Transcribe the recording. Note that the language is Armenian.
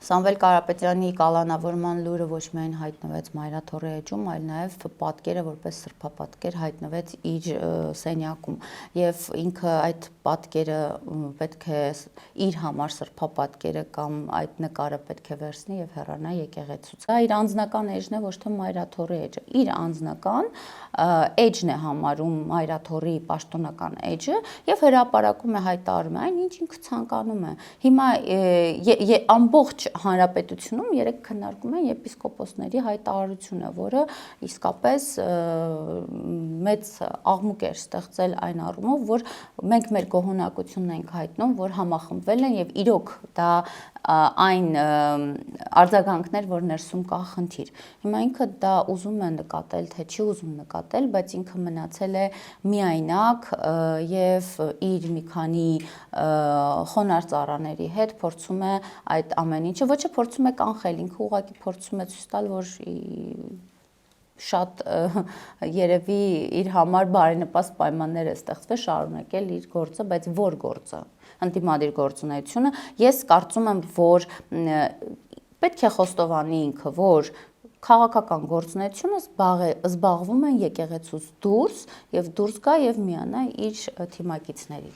Սամվել Կարապետյանի կալանավորման լուրը ոչ միայն հայտնվեց Մայրաթոռի էջում, այլ նաև պատկերը որպես սրբապատկեր հայտնվեց իր սենյակում եւ ինքը այդ պատկերը պետք է իր համար սրբապատկերը կամ այդ նկարը պետք է վերցնի եւ հեռանա եկեղեցուց։ Դա իր անձնական էջն է, ոչ թե Մայրաթոռի էջը։ Իր անձնական էջն է համարում Մայրաթոռի պաշտոնական էջը եւ հրապարակում է հայտարարում այն, ինչ ինքը ցանկանում է։ Հիմա ամբողջ հանրապետությունում երեք քննարկում են եպիսկոպոսների հայտարարությունը, որը իսկապես մեծ աղմուկ էր ստեղծել այն առումով, որ մենք մեր գոհունակությունն ենք հայտնում, որ համախմբվել են եւ իրոք դա այն արձագանքներ, որ ներսում կա խնդիր։ Հիմա ինքը դա ուզում է նկատել, թե չի ուզում նկատել, բայց ինքը մնացել է միայնակ եւ իր մի քանի խոնարհ ծառաների հետ փորձում է այդ ամեն ինչը ոչ թե փորձում է կանխել, ինքը ուղղակի փորձում է ցույց տալ, որ շատ երևի իր համար բարենպաստ պայմաններ է ստեղծվել շարունակել իր գործը, բայց որ գործը, ընդդիմադիր գործունեությունը, ես կարծում եմ, որ պետք է խոստովանի ինքը, որ քաղաքական գործունեությունը զբաղվում են եկեղեցուց դուրս եւ դուրս գա եւ միանա իր թիմակիցներին։